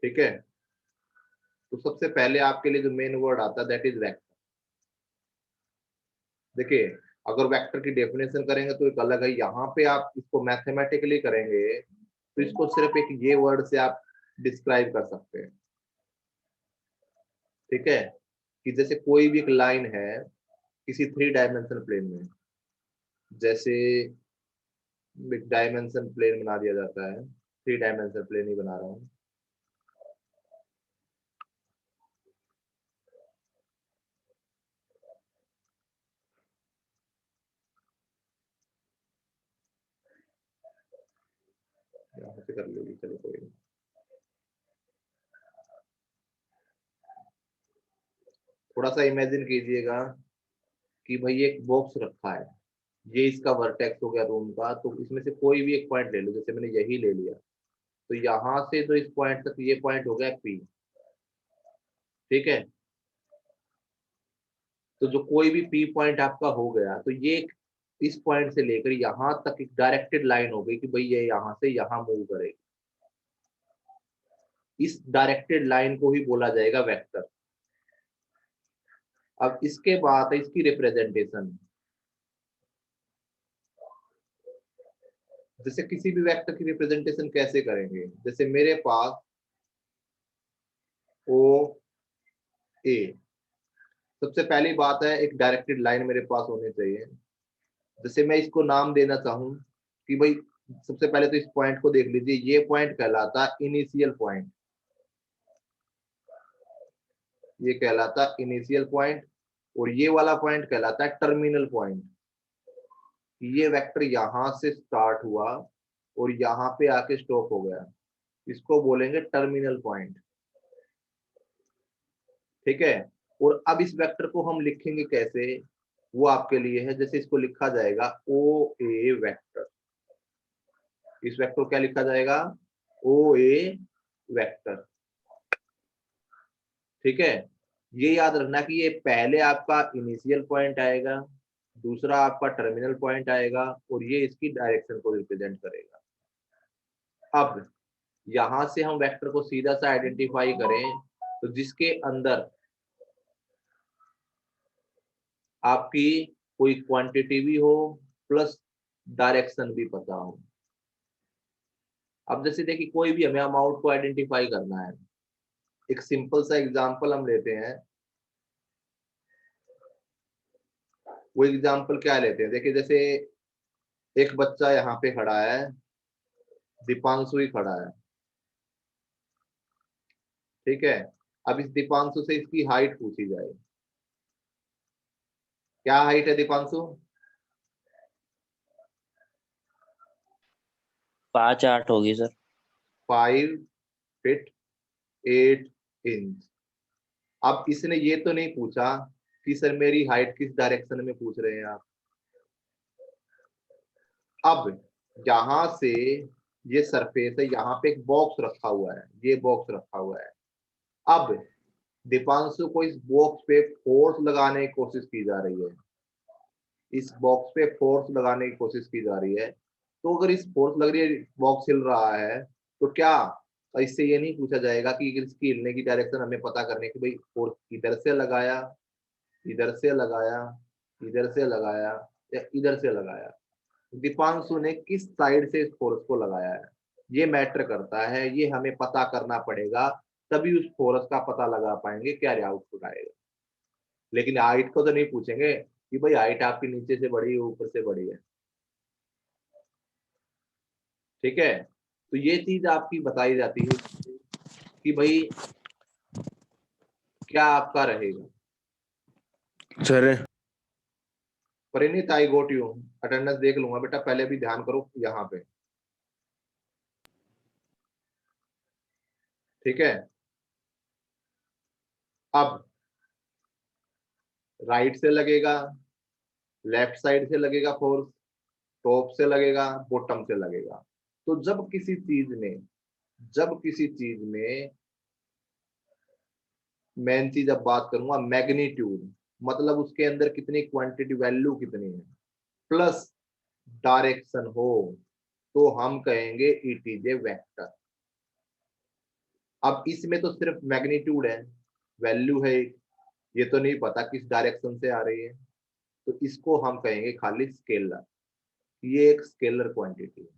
ठीक है, तो सबसे पहले आपके लिए जो मेन वर्ड आता है दैट इज वेक्टर। देखिए, अगर वेक्टर की डेफिनेशन करेंगे तो एक अलग है, यहाँ पे आप इसको मैथमेटिकली करेंगे तो इसको सिर्फ एक ये वर्ड से आप डिस्क्राइब कर सकते हैं। ठीक है, कि जैसे कोई भी एक लाइन है किसी 3 डायमेंशन प्लेन में, जैसे एक डायमेंशन प्लेन बना दिया जाता है, 3 डायमेंशन प्लेन ही बना रहा हूँ। यहाँ से कर लोगी, चलो कोई नहीं। थोड़ा सा इमेजिन कीजिएगा कि भाई एक बॉक्स रखा है, ये इसका वर्टेक्स हो गया रूम का, तो इसमें से कोई भी एक पॉइंट ले लो, जैसे मैंने यही ले लिया, तो यहाँ से तो इस पॉइंट तक ये पॉइंट हो गया पी। ठीक है, तो जो कोई भी पी पॉइंट आपका हो गया, तो ये इस पॉइंट से लेकर यहाँ तक एक डायरेक्टेड लाइन हो गई कि भाई ये यहाँ से यहाँ मूव करेगी। इस डायरेक्टेड लाइन को ही बोला जाएगा वेक्टर। अब इसके बाद है इसकी रिप्रेजेंटेशन। जैसे किसी भी वेक्टर की रिप्रेजेंटेशन कैसे करेंगे, जैसे मेरे पास ओ ए, सबसे पहली बात है एक डायरेक्टेड लाइन मेरे पास होनी चाहिए। जैसे मैं इसको नाम देना चाहूं कि भाई, सबसे पहले तो इस पॉइंट को देख लीजिए, ये पॉइंट कहलाता है इनिशियल पॉइंट, ये कहलाता है इनिशियल पॉइंट, और ये वाला पॉइंट कहलाता है टर्मिनल पॉइंट। ये वेक्टर यहां से स्टार्ट हुआ और यहाँ पे आके स्टॉप हो गया, इसको बोलेंगे टर्मिनल पॉइंट। ठीक है, और अब इस वेक्टर को हम लिखेंगे कैसे, वो आपके लिए है। जैसे इसको लिखा जाएगा ओ ए वेक्टर, इस वेक्टर को क्या लिखा जाएगा, ओ ए वेक्टर। ठीक है, ये याद रखना कि ये पहले आपका इनिशियल पॉइंट आएगा, दूसरा आपका टर्मिनल पॉइंट आएगा, और ये इसकी डायरेक्शन को रिप्रेजेंट करेगा। अब यहां से हम वेक्टर को सीधा सा आइडेंटिफाई करें, तो जिसके अंदर आपकी कोई क्वांटिटी भी हो प्लस डायरेक्शन भी पता हो। अब जैसे देखिए, कोई भी हमें अमाउंट को आइडेंटिफाई करना है, एक सिंपल सा एग्जांपल हम लेते हैं। वो एग्जांपल क्या लेते हैं, देखिए जैसे एक बच्चा यहाँ पे खड़ा है, दीपांशु ही खड़ा है। ठीक है, अब इस दीपांशु से इसकी हाइट पूछी जाए, क्या हाइट है दीपांशु? 5-8 होगी सर। 5 feet 8 inch. अब इसने ये तो नहीं पूछा कि सर मेरी हाइट किस डायरेक्शन में पूछ रहे हैं आप। अब यहां से ये सरफेस है, यहाँ पे एक बॉक्स रखा हुआ है, ये बॉक्स रखा हुआ है। अब दीपांशु को इस बॉक्स पे फोर्स लगाने की कोशिश की जा रही है, इस बॉक्स पे फोर्स लगाने की कोशिश की जा रही है। तो अगर इस फोर्स लग रही है, बॉक्स हिल रहा है, तो क्या इससे ये नहीं पूछा जाएगा कि इसकी हिलने की डायरेक्शन हमें पता करने की, भाई फोर्स इधर से लगाया, इधर से लगाया, इधर से लगाया या इधर से लगाया, दीपांशु ने किस साइड से इस फोर्स को लगाया है, ये मैटर करता है। ये हमें पता करना पड़ेगा, तभी उस फोर्स का पता लगा पाएंगे क्या आउटपुट आएगा। लेकिन हाइट को तो नहीं पूछेंगे कि भाई हाइट आपकी नीचे से बड़ी है ऊपर से बड़ी है। ठीक है, तो ये चीज आपकी बताई जाती है कि भाई क्या आपका रहेगा। Sir Parineet, I got you, attendance देख लूंगा बेटा, पहले भी ध्यान करो यहाँ पे। ठीक है, अब राइट से लगेगा, लेफ्ट साइड से लगेगा फोर्स, टॉप से लगेगा, बॉटम से लगेगा। तो जब किसी चीज में मेन चीज अब बात करूंगा मैग्नीट्यूड, मतलब उसके अंदर कितनी क्वांटिटी वैल्यू कितनी है, प्लस डायरेक्शन हो, तो हम कहेंगे इट इज ए वेक्टर। अब इसमें तो सिर्फ मैग्नीट्यूड है, वैल्यू है, ये तो नहीं पता किस डायरेक्शन से आ रही है, तो इसको हम कहेंगे खाली स्केलर, ये एक स्केलर क्वांटिटी है।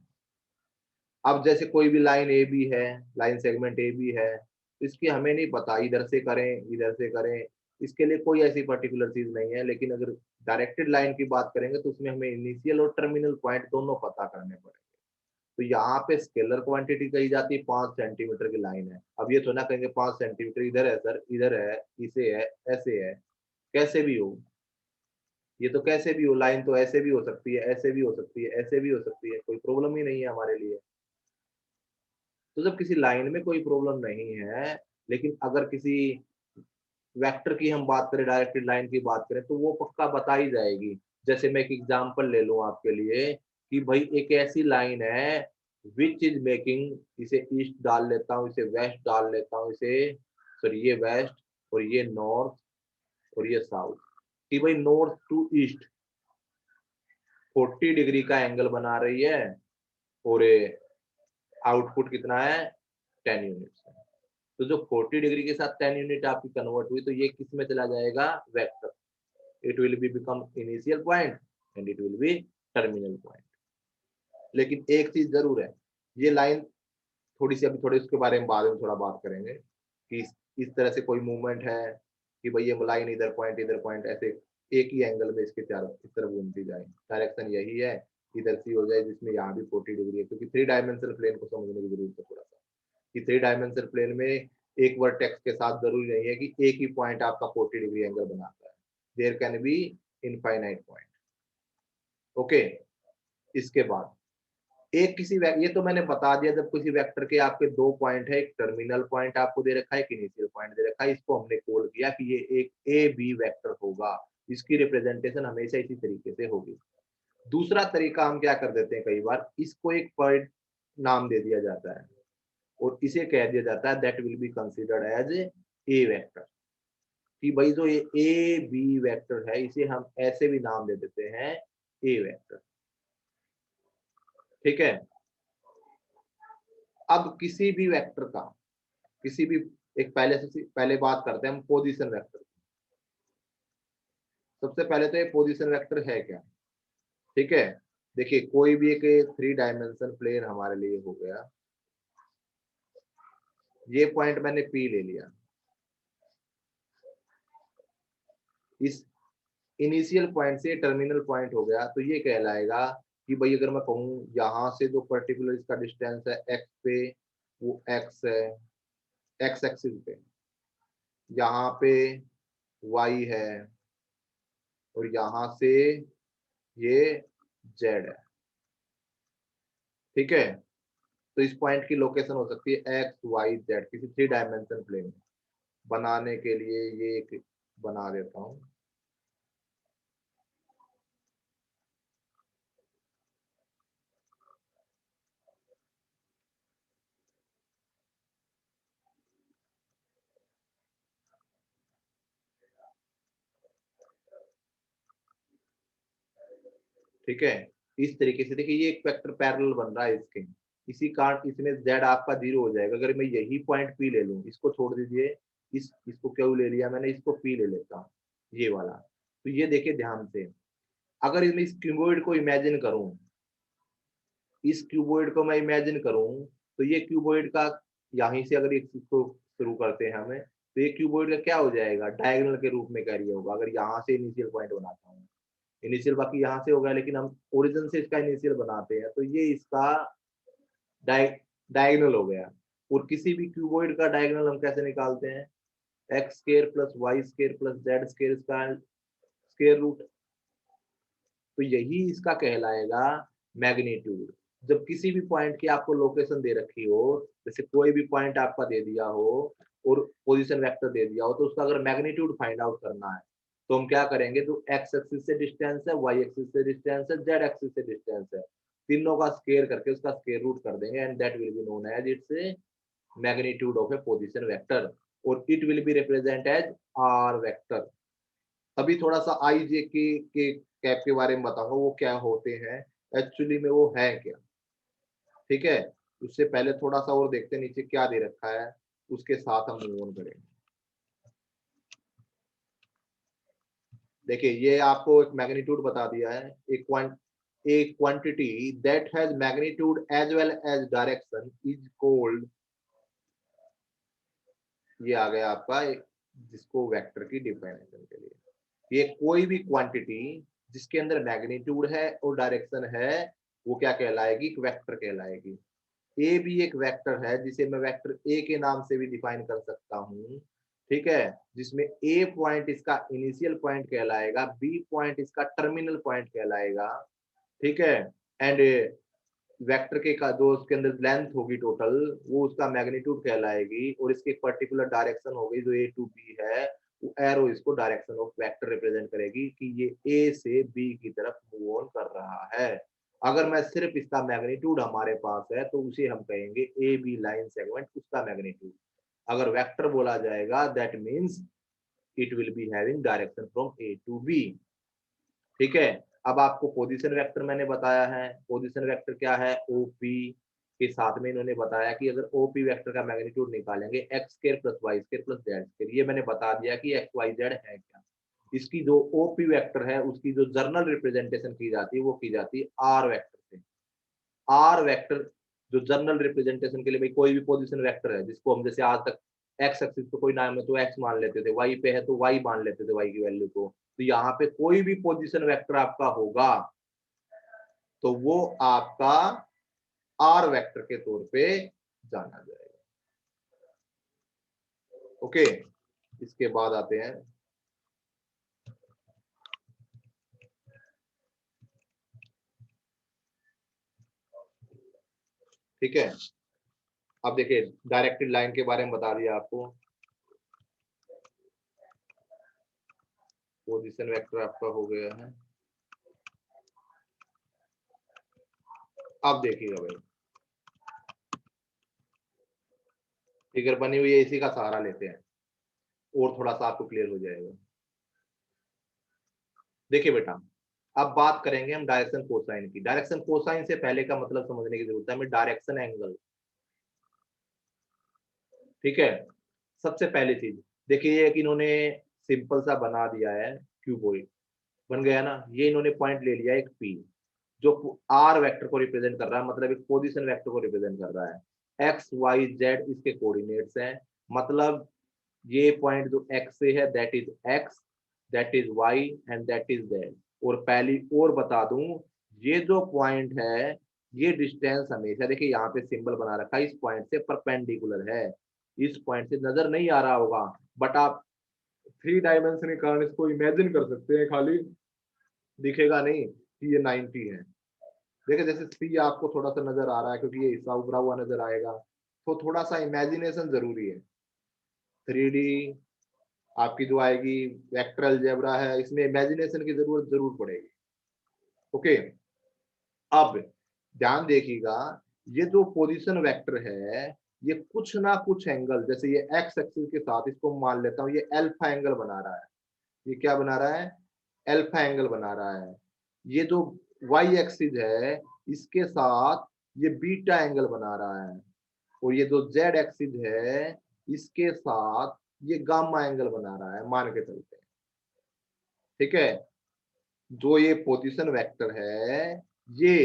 अब जैसे कोई भी लाइन ए बी है, लाइन सेगमेंट ए बी है, तो इसकी हमें नहीं पता इधर से करें इधर से करें, इसके लिए कोई ऐसी पर्टिकुलर चीज नहीं है। लेकिन अगर डायरेक्टेड लाइन की बात करेंगे तो उसमें हमें इनिशियल और टर्मिनल पॉइंट दोनों पता करने पड़ेंगे। तो यहाँ पे स्केलर क्वांटिटी कही जाती है 5 सेंटीमीटर की लाइन है। अब ये तो ना कहेंगे 5 सेंटीमीटर इधर है सर, इधर है, इसे है, ऐसे है, कैसे भी हो, ये तो कैसे भी हो, लाइन तो ऐसे भी हो सकती है, ऐसे भी हो सकती है, ऐसे भी हो सकती है, कोई प्रॉब्लम ही नहीं है हमारे लिए। तो जब किसी लाइन में कोई प्रॉब्लम नहीं है, लेकिन अगर किसी वेक्टर की हम बात करें, डायरेक्टेड लाइन की बात करें, तो वो पक्का बता ही जाएगी। जैसे मैं एक एग्जांपल ले लूं आपके लिए कि भाई एक ऐसी लाइन है विच इज मेकिंग, इसे ईस्ट डाल लेता हूँ, इसे वेस्ट डाल लेता हूँ, इसे सॉरी ये वेस्ट और ये नॉर्थ और ये साउथ, कि भाई नॉर्थ टू ईस्ट 40 डिग्री का एंगल बना रही है और आउटपुट कितना है 10 यूनिट्स है। तो जो 40 डिग्री के साथ 10 यूनिट आपकी कन्वर्ट हुई, तो ये किस में चला जाएगा, vector, it will be become initial point and it will B terminal point. लेकिन एक चीज जरूर है, ये लाइन थोड़ी सी, अभी थोड़े उसके बारे में बाद में थोड़ा बात करेंगे कि इस तरह से कोई मूवमेंट है कि भाई ये लाइन इधर पॉइंट ऐसे एक ही एंगल में इसके चारों इस तरफ घूमती जाए, डायरेक्शन यही है, इधर सी हो जाए जिसमें यहाँ भी 40 डिग्री है। क्योंकि 3 डायमेंशनल प्लेन को समझने की जरूरत है थोड़ा सा, कि 3 डायमेंशनल प्लेन में एक वर्टेक्स के साथ जरूरी नहीं है कि एक ही पॉइंट आपका 40 डिग्री एंगल बनाता है, there can be infinite point. Okay, इसके बाद एक किसी ये तो मैंने बता दिया, जब किसी वेक्टर के आपके 2 पॉइंट है, एक टर्मिनल पॉइंट आपको दे रखा है, एक इनिशियल पॉइंट दे रखा है, इसको हमने कॉल किया कि ये एक ए बी वेक्टर होगा, इसकी रिप्रेजेंटेशन हमेशा इसी तरीके से होगी। दूसरा तरीका हम क्या कर देते हैं, कई बार इसको एक पॉइंट नाम दे दिया जाता है और इसे कह दिया जाता है that will be considered as a vector, कि भाई जो ये ए बी वेक्टर है इसे हम ऐसे भी नाम दे देते हैं ए वेक्टर। ठीक है, अब किसी भी वेक्टर का, किसी भी एक पहले बात करते हैं हम पोजीशन वेक्टर। सबसे पहले तो ये पोजीशन वेक्टर है क्या, ठीक है। देखिए कोई भी एक 3 डायमेंशन प्लेन हमारे लिए हो गया, ये पॉइंट मैंने पी ले लिया, इस इनिशियल पॉइंट से टर्मिनल पॉइंट हो गया, तो ये कहलाएगा कि भाई अगर मैं कहूँ यहाँ से जो पर्टिकुलर इसका डिस्टेंस है एक्स पे, वो एक्स है, एक्स एक्सिस पे, यहाँ पे वाई है और यहाँ से ये जेड है। ठीक है, तो इस पॉइंट की लोकेशन हो सकती है एक्स वाई जेड किसी 3 डायमेंशन प्लेन में। बनाने के लिए ये एक बना देता हूँ, ठीक है। इस तरीके से देखिए ये एक वेक्टर पैरेलल बन रहा है इसके, इसी कारण इसमें z आपका 0 हो जाएगा। अगर मैं यही पॉइंट p ले लूं, इसको छोड़ दीजिए, इसको क्यों ले लिया मैंने, इसको p ले लेता हूँ, ये वाला। तो ये देखिए ध्यान से, अगर मैं इस क्यूबॉइड को इमेजिन करूं, इस क्यूबॉइड को मैं इमेजिन करूं, तो ये क्यूबॉइड का यहीं से अगर इसको शुरू करते हैं हमें, तो ये क्यूबॉइड का क्या हो जाएगा, डायगोनल के रूप में कैरी होगा। अगर यहाँ से इनिशियल पॉइंट बनाता हूँ, इनिशियल बाकी यहाँ से होगा, लेकिन हम ओरिजिन से इसका इनिशियल बनाते हैं, तो ये इसका डायगोनल हो गया। और किसी भी क्यूबॉइड का डायगोनल हम कैसे निकालते हैं, x square plus y square plus z square इसका स्क्वायर रूट, तो यही इसका कहलाएगा मैग्नीट्यूड। जब किसी भी पॉइंट की आपको लोकेशन दे रखी हो, जैसे कोई भी पॉइंट आपका दे दिया हो और पोजीशन वेक्टर दे दिया हो, तो उसका अगर मैग्नीट्यूड फाइंड आउट करना है, तो हम क्या करेंगे, जो एक्स एक्सिस से डिस्टेंस है, वाई एक्सिस से डिस्टेंस है, जेड एक्सिस से डिस्टेंस है, तीनों का स्क्वायर करके उसका स्क्वायर रूट कर देंगे, and that will be known as its magnitude of a position vector, और it will be represent as R vector. अभी थोड़ा सा आई जे के कैप के बारे में बताऊंगा, वो क्या होते हैं एक्चुअली में, वो है क्या। ठीक है, उससे पहले थोड़ा सा और देखते हैं नीचे क्या दे रखा है। उसके साथ हम मूव ऑन करेंगे। देखिए ये आपको एक मैग्नीट्यूड बता दिया है, एक quantity that has magnitude as well as direction is called, ये आ गया आपका जिसको वेक्टर की डिफिनेशन के लिए, ये कोई भी क्वांटिटी जिसके अंदर मैग्नीट्यूड है और डायरेक्शन है वो क्या कहलाएगी, एक वेक्टर कहलाएगी। ए भी एक वेक्टर है जिसे मैं वेक्टर ए के नाम से भी डिफाइन कर सकता हूँ, ठीक है, जिसमें ए पॉइंट इसका इनिशियल पॉइंट कहलाएगा, बी पॉइंट इसका टर्मिनल पॉइंट कहलाएगा, ठीक है, एंड वेक्टर के का जो उसके अंदर लेंथ होगी टोटल वो उसका मैग्नीट्यूड कहलाएगी, और इसकी पर्टिकुलर डायरेक्शन होगी जो ए टू बी है, वो एरो इसको डायरेक्शन ऑफ वेक्टर रिप्रेजेंट करेगी कि ये ए से बी की तरफ मूव ऑन कर रहा है। अगर मैं सिर्फ इसका मैग्नीट्यूड हमारे पास है तो उसे हम कहेंगे ए बी लाइन सेगमेंट, उसका मैग्नीट्यूड। अगर वेक्टर बोला जाएगा that means it will be having direction from A to B, ठीक है। अब आपको पोजीशन वेक्टर मैंने बताया है, पोजीशन वेक्टर क्या है, ओपी के साथ में इन्होंने बताया कि अगर ओपी वेक्टर का मैग्नीट्यूड निकालेंगे x square plus y square plus z square, ये मैंने बता दिया कि एक्स वाई जेड है क्या। इसकी जो ओपी वेक्टर है उसकी जो जर्नल रिप्रेजेंटेशन की जाती है वो की जाती है आर वेक्टर से। आर वेक्टर जो जर्नल रिप्रेजेंटेशन के लिए, भाई कोई भी पोजीशन वेक्टर है जिसको हम जैसे आज तक एक्स एक्सिस पे कोई नाम है तो एक्स मान लेते थे, वाई पे है तो वाई मान लेते थे वाई की वैल्यू को, तो यहाँ पे कोई भी पोजीशन वेक्टर आपका होगा तो वो आपका आर वेक्टर के तौर पे जाना जाएगा। ओके, इसके बाद आते हैं ठीक है, अब देखिए डायरेक्टेड लाइन के बारे में बता दिया आपको, पोजीशन वेक्टर आपका हो गया है। अब देखिएगा भाई फिगर बनी हुई है, इसी का सहारा लेते हैं और थोड़ा सा आपको क्लियर हो जाएगा। देखिए बेटा अब बात करेंगे हम डायरेक्शन कोसाइन की। डायरेक्शन कोसाइन से पहले का मतलब समझने की जरूरत है हमें, डायरेक्शन एंगल, ठीक है। सबसे पहली चीज देखिए कि इन्होंने सिंपल सा बना दिया है, क्यूबॉइड बन गया ना, ये इन्होंने पॉइंट ले लिया एक पी जो आर वेक्टर को रिप्रेजेंट कर रहा है, मतलब एक पोजीशन वेक्टर को रिप्रेजेंट कर रहा है। एक्स वाई जेड इसके कोऑर्डिनेट्स हैं, मतलब ये पॉइंट जो एक्स से है that is x, that is y and that is z. और पहली और बता दूं ये जो पॉइंट है ये डिस्टेंस हमेशा देखिए यहाँ पे सिंबल बना रखा है, इस पॉइंट से परपेंडिकुलर है, इस पॉइंट से नजर नहीं आ रहा होगा बट आप 3 डायमेंशन के कारण इसको इमेजिन कर सकते हैं, खाली दिखेगा नहीं कि ये 90 है। देखिए जैसे सी आपको थोड़ा सा नजर आ रहा है क्योंकि ये हिस्सा उभरा हुआ नजर आएगा, तो थोड़ा सा इमेजिनेशन जरूरी है। 3D आपकी जो आएगी वेक्टर अलजेब्रा है, इसमें इमेजिनेशन की जरूरत जरूर पड़ेगी। ओके, अब ध्यान देखिएगा ये जो पोजीशन वेक्टर है ये कुछ ना कुछ एंगल, जैसे ये एक्स एक्सिस के साथ इसको मान लेता हूँ ये अल्फा एंगल बना रहा है, ये क्या बना रहा है, अल्फा एंगल बना रहा है। ये जो वाई एक्सिस है इसके साथ ये बीटा एंगल बना रहा है, और ये जो जेड एक्सिस है इसके साथ ये गामा एंगल बना रहा है, मान के चलते हैं, ठीक है। जो ये पोजीशन वेक्टर है ये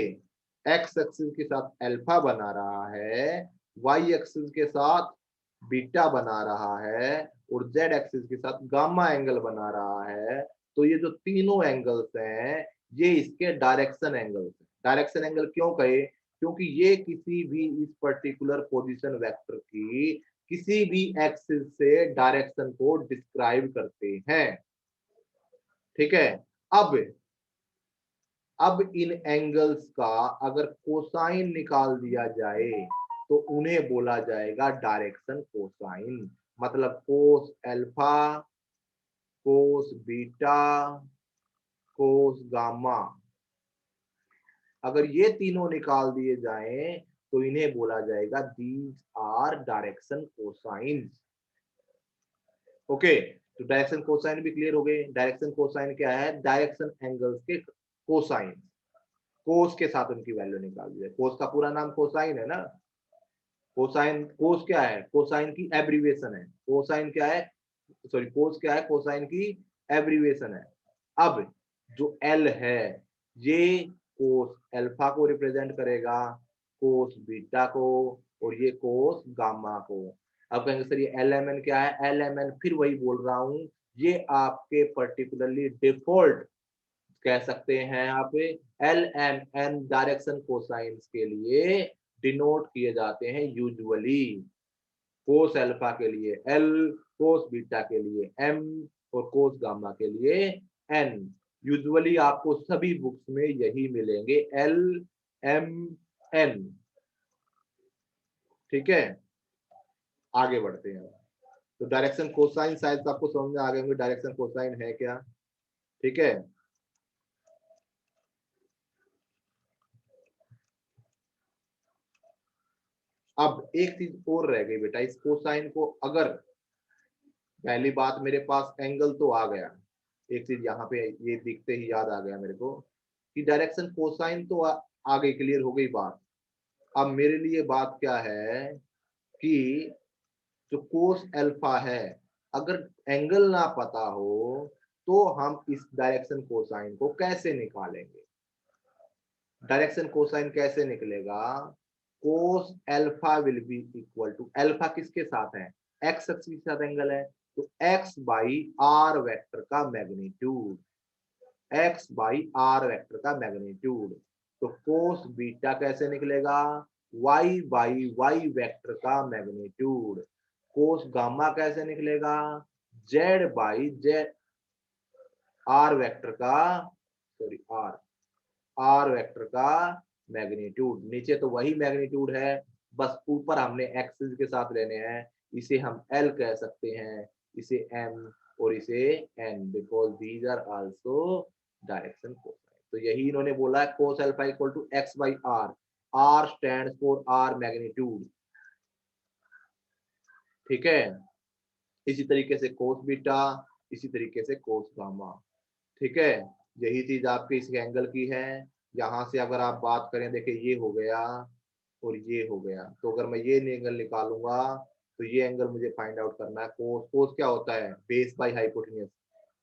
एक्स एक्सिस के साथ अल्फा बना रहा है, वाई एक्सिस के साथ बीटा बना रहा है, और जेड एक्सिस के साथ गामा एंगल बना रहा है। तो ये जो तीनों एंगल्स हैं ये इसके डायरेक्शन एंगल्स हैं। डायरेक्शन एंगल क्यों कहे, क्योंकि ये किसी भी इस पर्टिकुलर पोजीशन वेक्टर की किसी भी एक्सिस से डायरेक्शन को डिस्क्राइब करते हैं, ठीक है। अब इन एंगल्स का अगर कोसाइन निकाल दिया जाए तो उन्हें बोला जाएगा डायरेक्शन कोसाइन, मतलब cos alpha, cos beta, cos gamma, अगर ये तीनों निकाल दिए जाएं तो इन्हें बोला जाएगा these are direction cosine. Okay, तो डायरेक्शन कोसाइन भी क्लियर हो गए। डायरेक्शन कोसाइन क्या है, डायरेक्शन एंगल्स के कोसाइन, कोस के साथ उनकी वैल्यू निकाल दी जाए। कोस का पूरा नाम कोसाइन है ना, कोसाइन, कोस क्या है, कोसाइन की एब्रीविएशन है, कोसाइन क्या है, सॉरी कोस क्या है, कोसाइन की एब्रीविएशन है। अब जो एल है ये कोस अल्फा को रिप्रेजेंट करेगा, कोस बीटा को, और ये कोस गामा को। अब कहेंगे सर ये एल एम एन क्या है, एल एम एन फिर वही बोल रहा हूं, ये आपके पर्टिकुलरली डिफॉल्ट कह सकते हैं आप l m n direction cosines के लिए डिनोट किए जाते हैं यूजुअली। कोस अल्फा के लिए एल, कोस बीटा के लिए एम, और कोस गामा के लिए एन। यूजुअली आपको सभी बुक्स में यही मिलेंगे, एल एम एन। ठीक है, आगे बढ़ते हैं। तो डायरेक्शन कोसाइन शायद आपको समझ में आ गए होंगे डायरेक्शन कोसाइन है क्या। ठीक है, अब एक चीज और रह गई बेटा, इस कोसाइन को अगर, पहली बात मेरे पास एंगल तो आ गया, एक चीज यहाँ पे ये दिखते ही याद आ गया मेरे को कि डायरेक्शन कोसाइन तो आ गई, क्लियर हो गई बात। अब मेरे लिए बात क्या है कि जो कोस अल्फा है, अगर एंगल ना पता हो तो हम इस डायरेक्शन कोसाइन को कैसे निकालेंगे। डायरेक्शन कोसाइन कैसे निकलेगा, cos alpha will be equal to, alpha किसके साथ है, एक्स एक्सिस के साथ एंगल है, तो एक्स बाई आर वेक्टर का magnitude, x by r vector का मैग्नीट्यूड। तो कोस बीटा कैसे निकलेगा, वाई बाई वाई वेक्टर का मैग्नीट्यूड। कोस गामा कैसे निकलेगा, z by z r vector का, सॉरी आर, आर वेक्टर का मैग्नीट्यूड। नीचे तो वही मैग्नीट्यूड है, बस ऊपर हमने एक्सिस के साथ लेने हैं। इसे हम एल कह सकते हैं, इसे एम, और इसे n, because these are also direction cosine. तो यही इन्होंने बोला है, cos alpha equal to x by r, r stands for r magnitude. ठीक है, इसी तरीके से कोस बीटा, इसी तरीके से कोस गामा। ठीक है, यही चीज आपके इस एंगल की है। यहां से अगर आप बात करें, देखिए ये हो गया और ये हो गया, तो अगर मैं ये एंगल निकालूंगा तो ये एंगल मुझे फाइंड आउट करना है। कोस, कोस क्या होता है, बेस बाई हाइपोटेन्यूज।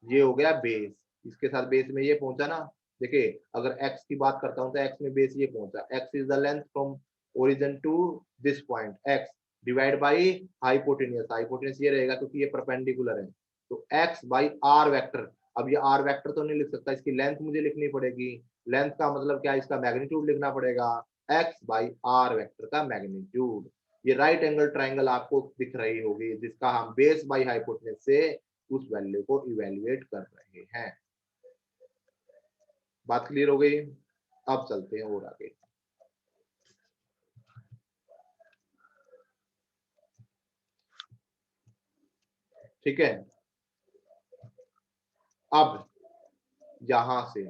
ये हो गया बेस, इसके साथ बेस में ये पहुंचा ना। देखिए अगर एक्स की बात करता हूं तो एक्स में बेस ये पहुंचा, x is the length from origin to this point, x divide by hypotenuse, hypotenuse ये रहेगा क्योंकि ये परपेंडिकुलर है, तो एक्स बाई आर वेक्टर। अब ये आर वेक्टर तो नहीं लिख सकता, इसकी लेंथ मुझे लिखनी पड़ेगी। लेंथ का मतलब क्या, इसका मैग्नीट्यूड लिखना पड़ेगा, एक्स बाई आर वेक्टर का मैग्नीट्यूड। ये राइट एंगल ट्राइंगल आपको दिख रही होगी, जिसका हम बेस बाई हाइपोटेन्यूज से उस वैल्यू को इवेल्युएट कर रहे हैं। बात क्लियर हो गई, अब चलते हैं और आगे। ठीक है, अब यहां से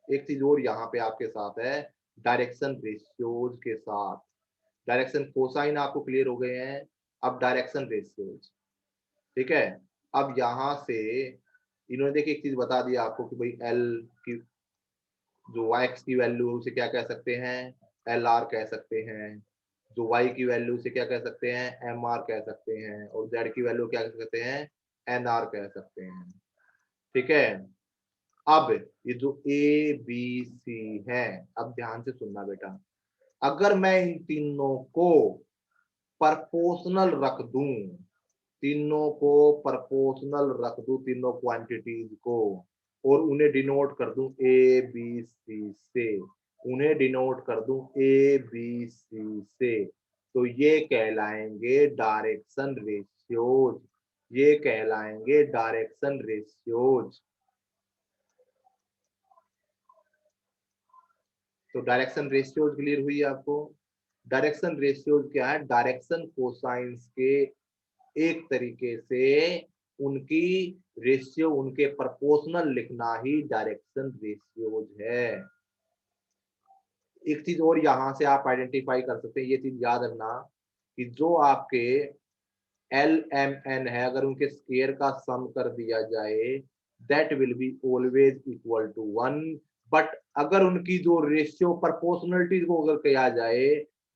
एक चीज और यहाँ पे आपके साथ है, डायरेक्शन रेशियोज के साथ। डायरेक्शन कोसाइन आपको क्लियर हो गए हैं, अब डायरेक्शन रेशियोज। ठीक है, अब यहां से इन्होंने देखिए एक चीज बता दिया आपको कि भाई एल की जो एक्स की वैल्यू उसे क्या कह सकते हैं, एल आर कह सकते हैं, जो वाई की वैल्यू से क्या कह सकते हैं, एम आर कह सकते हैं, और जेड की वैल्यू क्या कह सकते हैं, एन आर कह सकते हैं। ठीक है, अब ये जो ए बी सी है, अब ध्यान से सुनना बेटा, अगर मैं इन तीनों को प्रपोर्शनल रख दूं, तीनों को प्रपोर्शनल रख दूं, तीनों क्वांटिटीज को, और उन्हें डिनोट कर दूं ए बी सी से, उन्हें डिनोट कर दूं ए बी सी से, तो ये कहलाएंगे डायरेक्शन रेशियोज, ये कहलाएंगे डायरेक्शन रेशियोज। तो डायरेक्शन रेशियोज क्लियर हुई आपको। डायरेक्शन रेशियोज क्या है, डायरेक्शन कोसाइंस के एक तरीके से उनकी रेशियो, उनके प्रपोर्शनल लिखना ही डायरेक्शन रेशियोज है। एक चीज और यहां से आप आइडेंटिफाई कर सकते हैं, ये चीज याद रखना कि जो आपके एल एम एन है, अगर उनके स्क्वायर का सम कर दिया जाए that will be always equal to 1, but अगर उनकी जो रेशियो प्रपोर्शनलिटी को अगर किया जाए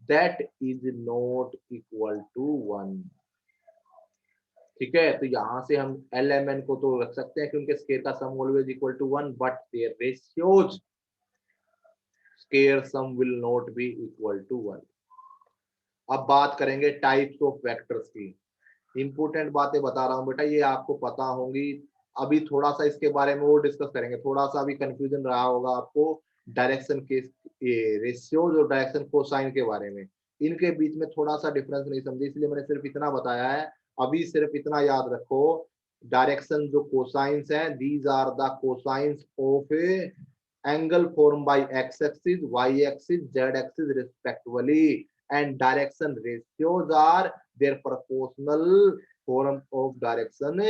that is not equal to 1। ठीक है, तो यहां से हम LMN को तो रख सकते हैं कि उनके स्केयर का sum always equal to 1, but their ratios square sum will not be equal to 1। अब बात करेंगे टाइप्स ऑफ वेक्टर्स की। इंपोर्टेंट बातें बता रहा हूं बेटा, ये आपको पता होंगी। अभी थोड़ा सा इसके बारे में और डिस्कस करेंगे, थोड़ा सा अभी कंफ्यूजन रहा होगा आपको डायरेक्शन के रेशियोज और डायरेक्शन कोसाइन के बारे में। इनके बीच में थोड़ा सा डिफरेंस नहीं समझे, इसलिए मैंने सिर्फ इतना बताया है। अभी सिर्फ इतना याद रखो, डायरेक्शन जो कोसाइंस हैं, these are the cosines of a angle form by x axis, y axis, z axis respectively, and direction ratios are their proportional form of direction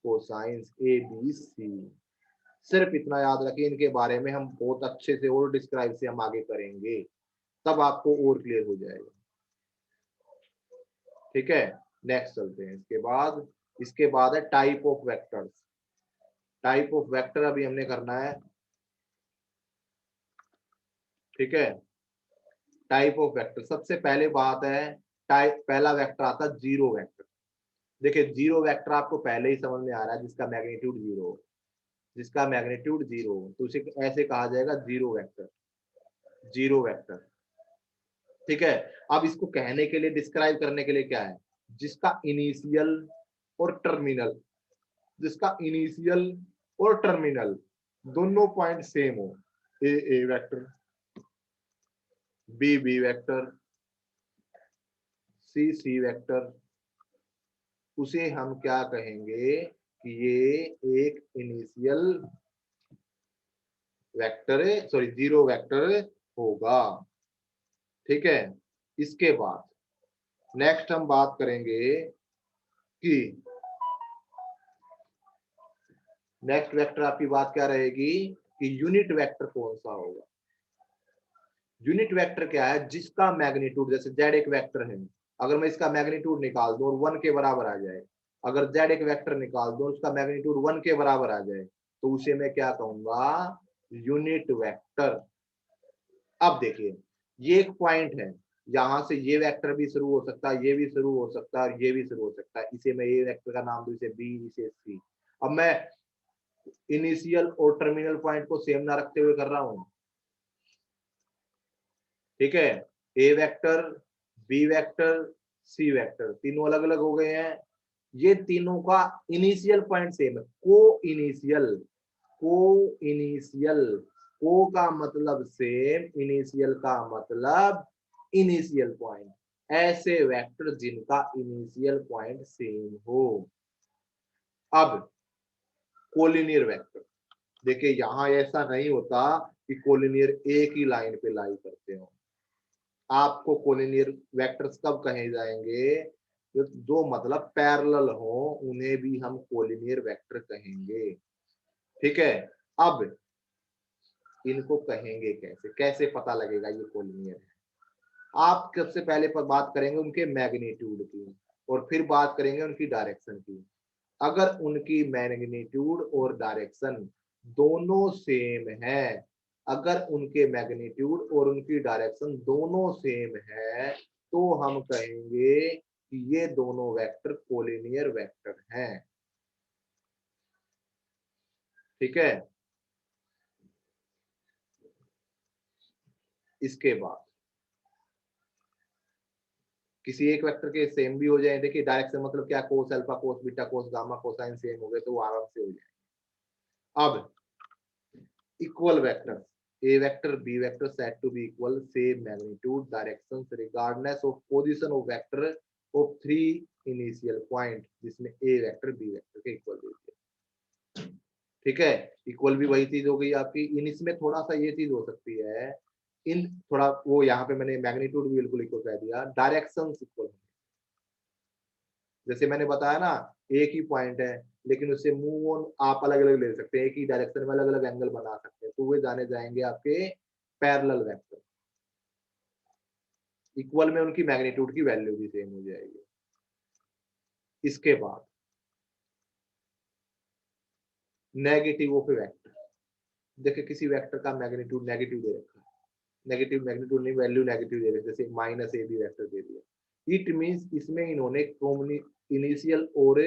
cosines A B C। सिर्फ इतना याद रखिए, इनके बारे में हम बहुत अच्छे से और डिस्क्राइब से हम आगे करेंगे, तब आपको और क्लियर हो जाएगा। ठीक है, नेक्स्ट चलते हैं। इसके बाद है type of vectors. Type of vector अभी हमने करना है। ठीक है, टाइप ऑफ वेक्टर, सबसे पहले बात है टाइप, पहला वेक्टर आता है जीरो वेक्टर। देखिए जीरो वेक्टर आपको पहले ही समझ में आ रहा है, जिसका मैग्नीट्यूड जीरो हो, जिसका मैग्नीट्यूड जीरो हो तो उसे ऐसे कहा जाएगा जीरो वेक्टर, जीरो वेक्टर। ठीक है, अब इसको कहने के लिए, डिस्क्राइब करने के लिए क्या है, जिसका इनिशियल और टर्मिनल, जिसका इनिशियल और टर्मिनल दोनों पॉइंट सेम हो, ए vector, B vector, C vector, उसे हम क्या कहेंगे कि ये एक initial vector, sorry zero vector होगा। ठीक है, इसके बाद नेक्स्ट हम बात करेंगे कि नेक्स्ट वेक्टर आपकी बात क्या रहेगी कि यूनिट वेक्टर कौन सा होगा। यूनिट वेक्टर क्या है, जिसका मैग्नीट्यूड, जैसे जेड एक वेक्टर है, अगर मैं इसका मैग्नीट्यूड निकाल दूं और 1 के बराबर आ जाए, अगर जेड एक वेक्टर निकाल दूं उसका मैग्नीट्यूड 1 के बराबर आ जाए, तो उसे मैं क्या कहूंगा, यूनिट वेक्टर। अब देखिए, ये एक पॉइंट है, यहां से ये वेक्टर भी शुरू हो सकता है, ये भी शुरू हो सकता है और ये भी शुरू हो सकता है, इसे मैं ये वेक्टर का नाम दूं, इसे बी, इसे सी। अब मैं इनिशियल और टर्मिनल पॉइंट को सेम ना रखते हुए कर रहा हूं। ठीक है, ए vector, B vector, C vector, तीनों अलग अलग हो गए हैं। ये तीनों का इनिशियल पॉइंट सेम है, को इनिशियल, को इनिशियल, को का मतलब सेम, इनिशियल का मतलब इनिशियल पॉइंट, ऐसे वेक्टर जिनका इनिशियल पॉइंट सेम हो। अब कोलिनियर वेक्टर, देखिए यहां ऐसा नहीं होता कि कोलिनियर एक ही लाइन पे लाई करते हो। आपको कोलिनियर वेक्टर्स कब कहे जाएंगे, जो मतलब पैरेलल हो, उन्हें भी हम कोलिनियर वेक्टर कहेंगे। ठीक है, अब इनको कहेंगे कैसे, कैसे पता लगेगा ये कोलिनियर है। आप सबसे पहले पर बात करेंगे उनके मैग्नीट्यूड की, और फिर बात करेंगे उनकी डायरेक्शन की। अगर उनकी मैग्नीट्यूड और डायरेक्शन दोनों सेम है, अगर उनके मैग्नीट्यूड और उनकी डायरेक्शन दोनों सेम है, तो हम कहेंगे कि ये दोनों वेक्टर कोलिनियर वेक्टर हैं। ठीक है, इसके बाद किसी एक वेक्टर के सेम भी हो जाए, देखिए डायरेक्शन मतलब क्या, cos alpha, cos beta, cos gamma, cosine same हो गए तो आराम से हो जाए। अब equal vector, a vector b vector said to be equal, same magnitude, directions regardless of position of vector of three initial point, जिसमें a vector b vector के इक्वल देते हैं। ठीक है, इक्वल भी वही चीज हो गई आपकी। इन इसमें थोड़ा सा ये चीज हो सकती है, इन थोड़ा वो यहाँ पे मैंने मैग्नीट्यूड भी बिल्कुल इक्वल कह दिया, डायरेक्शन इक्वल, जैसे मैंने बताया ना, एक ही पॉइंट है लेकिन उससे मूव ऑन आप अलग अलग ले सकते हैं, एक ही डायरेक्शन में अलग अलग एंगल बना सकते हैं, तो वे जाने जाएंगे आपके पैरेलल वेक्टर। इक्वल में उनकी मैग्नीट्यूड की वैल्यू भी सेम हो जाएगी। इसके बाद नेगेटिव ऑफ ए वेक्टर, देखिए किसी वेक्टर का मैग्नीट्यूड नेगेटिव दे रखा है, नेगेटिव मैग्नीट्यूड नहीं, वैल्यू नेगेटिव दे रहे, जैसे माइनस ए बी वेक्टर दे दिया। इट मींस इसमें इन्होंने इनिशियल और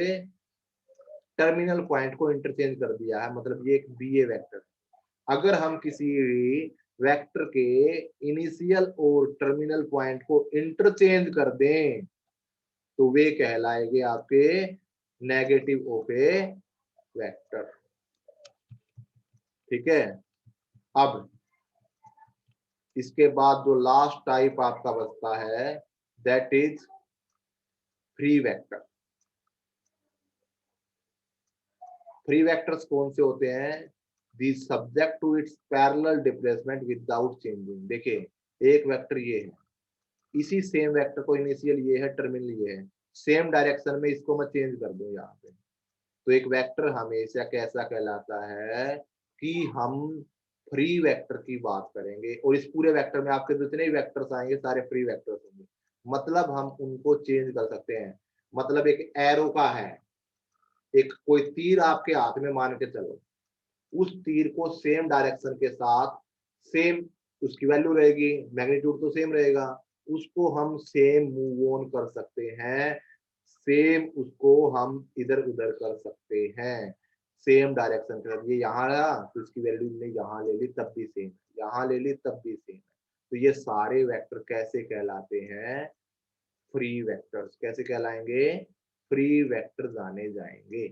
टर्मिनल पॉइंट को इंटरचेंज कर दिया है, मतलब ये एक बी ए वेक्टर। अगर हम किसी वेक्टर के इनिशियल और टर्मिनल पॉइंट को इंटरचेंज कर दें तो वे कहलाएंगे आपके नेगेटिव ऑफ ए वेक्टर। ठीक है। अब इसके बाद जो लास्ट टाइप आपका बचता है that is free vector. Free vectors कौन से होते हैं? The subject to its parallel displacement without changing. देखिए एक वेक्टर ये है, इसी सेम वेक्टर को इनिशियल ये है, टर्मिनल ये है, सेम डायरेक्शन में इसको मैं चेंज कर दूं यहाँ पे, तो एक वेक्टर हमेशा कैसा कहलाता है कि हम फ्री वेक्टर की बात करेंगे। और इस पूरे वेक्टर में आपके जितने भी वेक्टर्स आएंगे सारे फ्री वेक्टर्स होंगे, मतलब हम उनको चेंज कर सकते हैं। मतलब एक एरो का है, एक कोई तीर आपके हाथ में मान के चलो, उस तीर को सेम डायरेक्शन के साथ सेम उसकी वैल्यू रहेगी, मैग्नीट्यूड तो सेम रहेगा, उसको हम सेम मूव ऑन कर सकते हैं, सेम उसको हम इधर उधर कर सकते हैं, सेम डायरेक्शन के साथ। ये यहाँ रहा तो इसकी वैल्यू ने यहाँ ले ली तब भी सेम, यहाँ ले ली तब भी सेम। तो ये सारे वेक्टर कैसे कहलाते हैं? Free vectors. कैसे कहलाएंगे? फ्री वेक्टर जाने जाएंगे।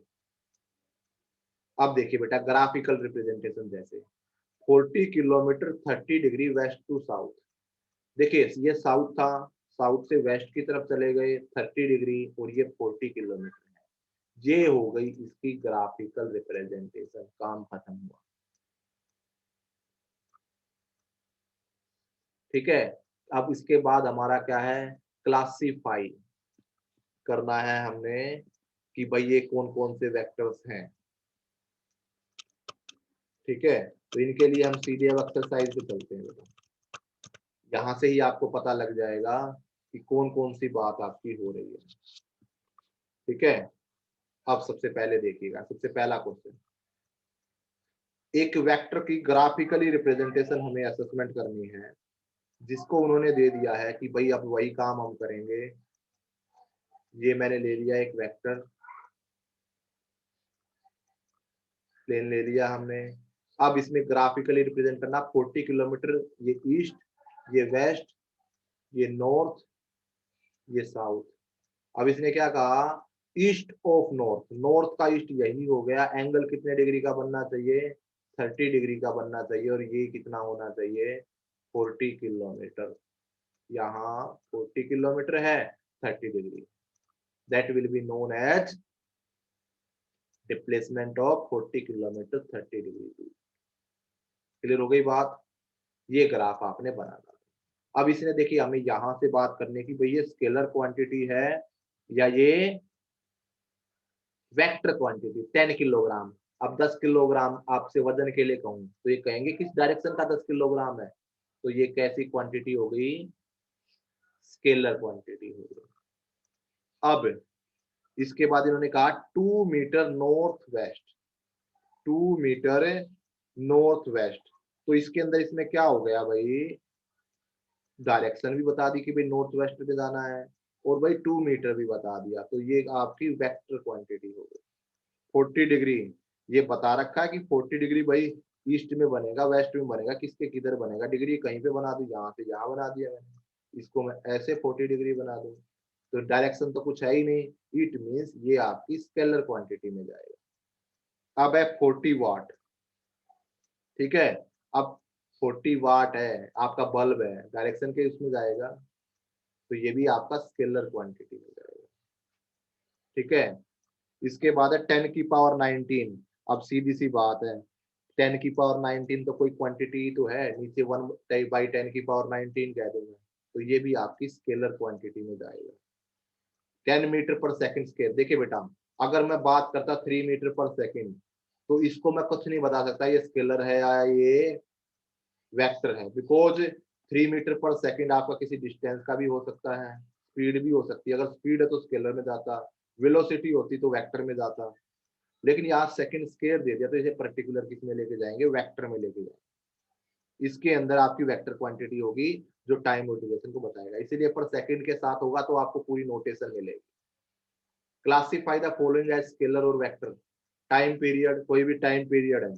अब देखिए बेटा ग्राफिकल रिप्रेजेंटेशन, जैसे 40 kilometre 30 degree west to south. देखिए ये साउथ था, साउथ से वेस्ट की तरफ चले गए 30 डिग्री और ये 40 किलोमीटर है। ये हो गई इसकी ग्राफिकल रिप्रेजेंटेशन, काम खत्म हुआ। ठीक है। अब इसके बाद हमारा क्या है? क्लासिफाई करना है हमने कि भाई ये कौन कौन से वेक्टर्स हैं। ठीक है, तो इनके लिए हम सीधे अब एक्सरसाइज पे चलते हैं बेटा। यहाँ से ही आपको पता लग जाएगा कि कौन कौन सी बात आपकी हो रही है। ठीक है। अब सबसे पहले देखिएगा, सबसे पहला क्वेश्चन, एक वेक्टर की ग्राफिकली रिप्रेजेंटेशन हमें असेसमेंट करनी है, जिसको उन्होंने दे दिया है कि भाई अब वही काम हम करेंगे। ये मैंने ले लिया एक वेक्टर, प्लेन ले लिया हमने। अब इसमें ग्राफिकली रिप्रेजेंट करना 40 किलोमीटर, ये ईस्ट, ये वेस्ट, ये नॉर्थ, ये साउथ। अब इसने क्या कहा? ईस्ट ऑफ नॉर्थ, नॉर्थ का ईस्ट यही हो गया। एंगल कितने डिग्री का बनना चाहिए? 30 डिग्री का बनना चाहिए। और ये कितना होना चाहिए? 40 किलोमीटर। यहाँ 40 किलोमीटर है, 30 degree, that will be known as displacement of 40 kilometre 30 degree. Clear हो गई बात? ये ग्राफ आपने बनाना। अब इसने देखिए हमें यहां से बात करने की, भाई ये स्केलर क्वांटिटी है या ये वेक्टर क्वांटिटी 10 किलोग्राम। अब 10 किलोग्राम आपसे वजन के लिए कहूं तो ये कहेंगे किस डायरेक्शन का 10 किलोग्राम है, तो ये कैसी क्वांटिटी हो गई? स्केलर क्वांटिटी हो गई। अब इसके बाद इन्होंने कहा 2 metre north west, 2 metre north west. तो इसके अंदर इसमें क्या हो गया भाई? डायरेक्शन भी बता दी कि भाई नॉर्थ वेस्ट पे जाना है, और भाई 2 मीटर भी बता दिया। तो ये आपकी वेक्टर क्वांटिटी हो गई। 40 डिग्री ये बता रखा है कि 40 डिग्री भाई ईस्ट में बनेगा, वेस्ट में बनेगा, किसके किधर बनेगा, डिग्री कहीं पे बना दी, यहाँ से यहाँ बना दिया मैंने, इसको मैं ऐसे 40 डिग्री बना दूं। तो डायरेक्शन तो कुछ है ही नहीं, इट मीन्स ये आपकी स्केलर क्वांटिटी में जाएगा। अब है 40 वाट। ठीक है। अब 40 वाट है आपका बल्ब है, डायरेक्शन के उसमें जाएगा, तो ये भी आपका स्केलर क्वांटिटी में जाएगा। ठीक है। इसके बाद है 10 की पावर 19। अब सीधी सी बात है, 10 की पावर 19 तो कोई क्वांटिटी तो है, नीचे 1/10 की पावर 19 कह दूंगा, तो ये भी आपकी स्केलर क्वांटिटी में जाएगा। 10 मीटर पर सेकंड स्केयर। देखिए बेटा अगर मैं बात करता 3 मीटर पर सेकंड, तो इसको मैं कुछ नहीं बता सकता ये स्केलर है या ये वेक्टर है, बिकॉज 3 मीटर पर सेकंड आपका किसी डिस्टेंस का भी हो सकता है, स्पीड भी हो सकती है। अगर स्पीड है तो स्केलर में जाता, वेलोसिटी होती तो वेक्टर में जाता, लेकिन यहाँ सेकंड स्केयर दे दिया तो इसे पर्टिकुलर किस में लेके जाएंगे? वेक्टर में लेके जाएंगे। इसके अंदर आपकी वेक्टर क्वांटिटी होगी जो टाइम और ड्यूरेशन को बताएगा, इसीलिए पर सेकंड के साथ होगा तो आपको पूरी नोटेशन मिलेगी। Classify the following as scalar और वेक्टर। टाइम पीरियड, कोई भी टाइम पीरियड है,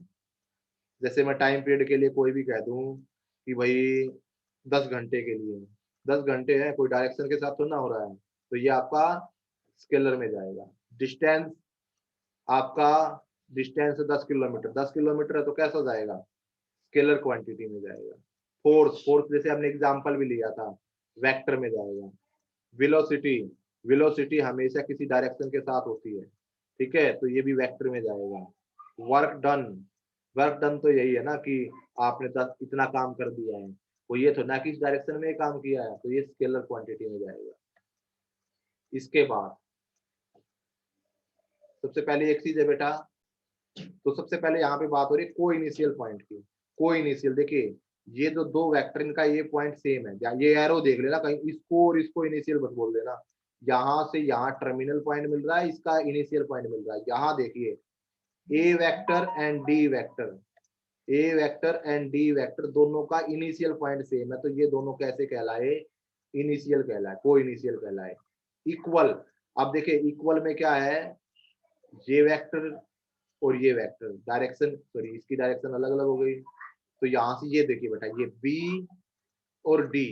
जैसे मैं टाइम पीरियड के लिए कोई भी कह दूं कि भाई 10 घंटे के लिए, 10 घंटे है, कोई डायरेक्शन के साथ तो ना हो रहा है, तो ये आपका स्केलर में जाएगा। डिस्टेंस, आपका डिस्टेंस 10 किलोमीटर, 10 किलोमीटर है तो कैसा जाएगा, स्केलर क्वांटिटी में जाएगा। फोर्स, फोर्स जैसे हमने एग्जांपल भी लिया था, वेक्टर में जाएगा। वेलोसिटी, वेलोसिटी हमेशा किसी डायरेक्शन के साथ होती है, ठीक है, तो ये भी वेक्टर में जाएगा। वर्क डन, वर्क डन तो यही है ना कि आपने 10 इतना काम कर दिया है, तो ये तो ना कि इस डायरेक्शन में काम किया है, तो ये स्केलर क्वांटिटी में जाएगा। इसके बाद सबसे पहले एक चीज है बेटा, तो सबसे पहले यहाँ पे बात हो रही है को इनिशियल पॉइंट की। को इनिशियल, देखिए ये जो दो वेक्टर इनका ये पॉइंट सेम है, ये एरो देख लेना, कहीं इसको और इसको इनिशियल बस बोल देना। यहाँ से यहाँ टर्मिनल पॉइंट मिल रहा है, इसका इनिशियल पॉइंट मिल रहा है। यहाँ देखिए A vector and D vector, A vector and D vector दोनों का इनिशियल पॉइंट सेम है, तो ये दोनों कैसे कहलाए, इनिशियल कहलाए, को इनिशियल कहलाए। इक्वल, अब देखिए इक्वल में क्या है, ये वेक्टर और ये वेक्टर डायरेक्शन, सॉरी इसकी डायरेक्शन अलग अलग हो गई, तो यहां से ये देखिए बेटा, ये बी और डी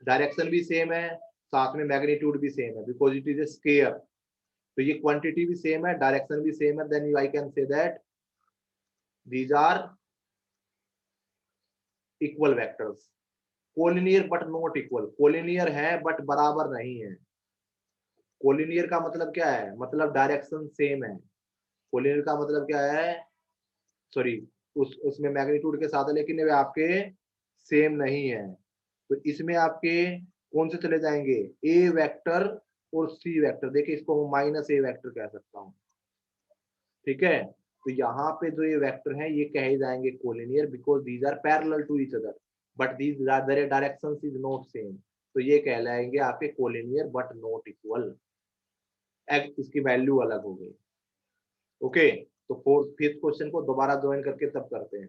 डायरेक्शन भी सेम है, साथ में मैग्नीट्यूड भी सेम है, because it is a square, तो ये क्वांटिटी भी सेम है, डायरेक्शन भी सेम है, then I can say that these are equal vectors. Collinear but not equal, collinear है बट बराबर नहीं है। कोलिनियर का मतलब क्या है, मतलब डायरेक्शन सेम है। कोलिनियर का मतलब क्या है, सॉरी उसमें मैग्नीट्यूड के साथ है लेकिन वे आपके सेम नहीं है, तो इसमें आपके कौन से चले जाएंगे, ए वेक्टर और सी वेक्टर, देखिए इसको माइनस ए वेक्टर कह सकता हूं, ठीक है, तो यहाँ पे जो ये वेक्टर हैं ये कहे जाएंगे collinear, because these are parallel to each other but these directions is not same, तो ये कहलाएंगे आपके कोलिनियर बट नॉट इक्वल, इसकी वैल्यू अलग हो गई। ओके, तो फोर्थ फिफ्थ क्वेश्चन को दोबारा ज्वाइन करके तब करते हैं।